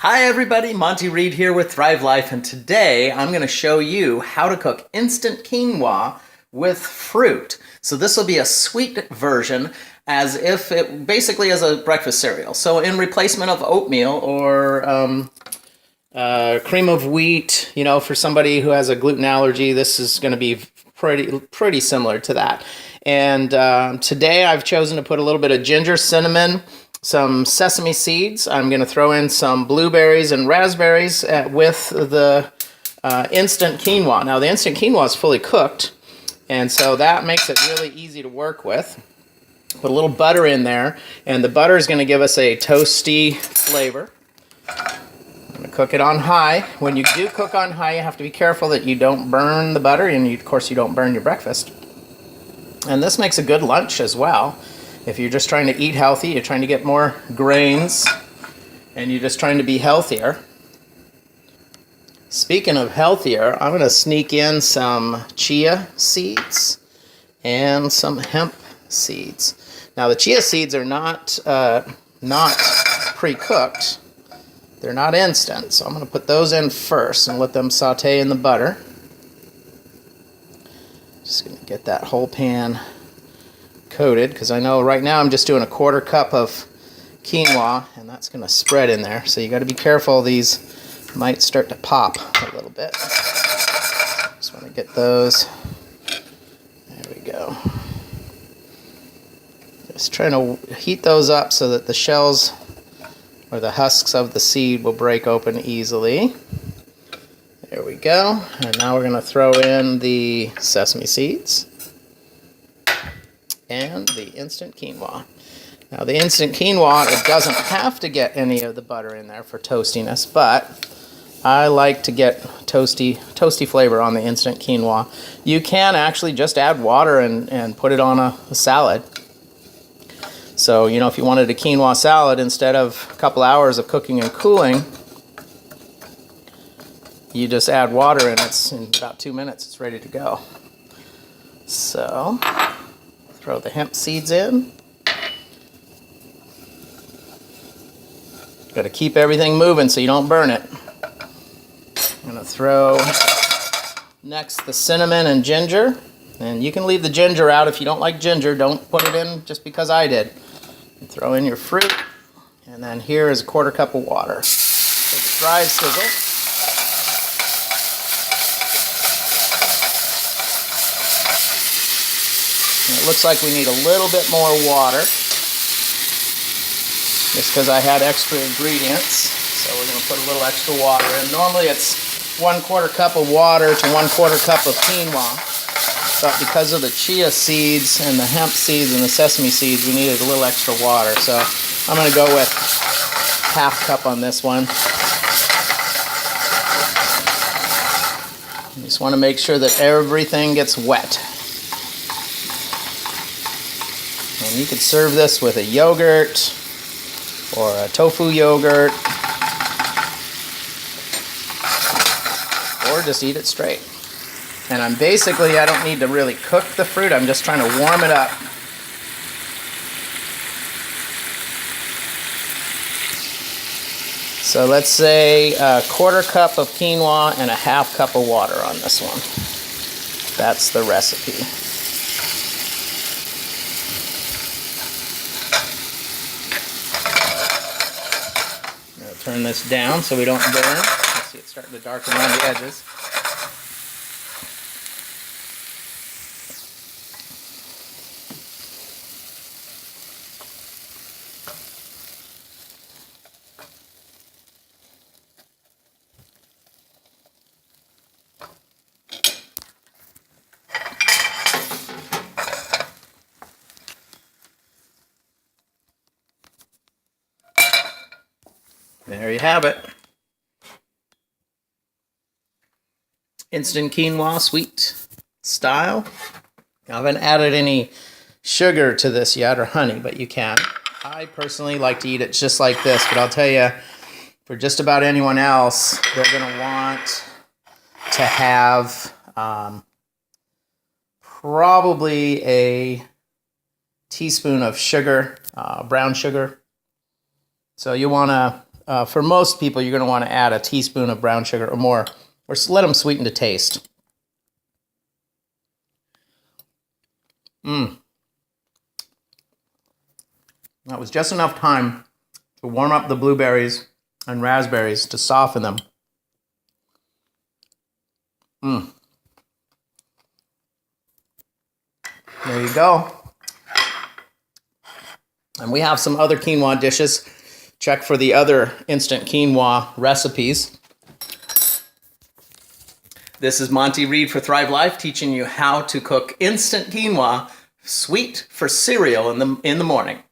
Hi everybody, Monty Reed here with Thrive Life, and today I'm going to show you how to cook instant quinoa with fruit. So this will be a sweet version, as if it basically is a breakfast cereal. So in replacement of oatmeal or cream of wheat, for somebody who has a gluten allergy, this is going to be pretty similar to that. And today I've chosen to put a little bit of ginger, cinnamon, some sesame seeds. I'm going to throw in some blueberries and raspberries with the instant quinoa. Now the instant quinoa is fully cooked, and so that makes it really easy to work with. Put a little butter in there, and the butter is going to give us a toasty flavor. I'm going to cook it on high. When you do cook on high, you have to be careful that you don't burn the butter, and of course you don't burn your breakfast. And this makes a good lunch as well. If you're just trying to eat healthy, you're trying to get more grains, and you're just trying to be healthier. Speaking of healthier, I'm going to sneak in some chia seeds and some hemp seeds. Now the chia seeds are not pre-cooked. They're not instant, so I'm going to put those in first and let them saute in the butter. Just going to get that whole pan coated, because I know right now I'm just doing a 1/4 cup of quinoa, and that's going to spread in there. So you got to be careful; these might start to pop a little bit. Just want to get those. There we go. Just trying to heat those up so that the shells or the husks of the seed will break open easily. There we go. And now we're going to throw in the sesame seeds and the instant quinoa. Now the instant quinoa, it doesn't have to get any of the butter in there for toastiness, but I like to get toasty flavor on the instant quinoa. You can actually just add water and put it on a salad. So, if you wanted a quinoa salad, instead of a couple hours of cooking and cooling, you just add water and it's in about 2 minutes, it's ready to go. So throw the hemp seeds in. Got to keep everything moving so you don't burn it. I'm going to throw next the cinnamon and ginger. And you can leave the ginger out if you don't like ginger. Don't put it in just because I did. And throw in your fruit. And then here is a 1/4 cup of water. Take a Thrive Sizzle. It looks like we need a little bit more water, just because I had extra ingredients. So we're going to put a little extra water in. Normally it's 1/4 cup of water to 1/4 cup of quinoa, but because of the chia seeds and the hemp seeds and the sesame seeds, we needed a little extra water. So I'm going to go with 1/2 cup on this one. You just want to make sure that everything gets wet. And you could serve this with a yogurt or a tofu yogurt, or just eat it straight. And I don't need to really cook the fruit, I'm just trying to warm it up. So let's say a 1/4 cup of quinoa and a 1/2 cup of water on this one. That's the recipe. Turn this down so we don't burn. Let's see, it's starting to darken around the edges. There you have it. Instant quinoa, sweet style. I haven't added any sugar to this yet, or honey, but you can. I personally like to eat it just like this, but I'll tell you, for just about anyone else, they're going to want to have probably a teaspoon of sugar, brown sugar. So you want to for most people, you're going to want to add a teaspoon of brown sugar or more, or let them sweeten to taste. That was just enough time to warm up the blueberries and raspberries to soften them. There you go. And we have some other quinoa dishes. Check for the other instant quinoa recipes. This is Monty Reed for Thrive Life, teaching you how to cook instant quinoa, sweet for cereal in the morning.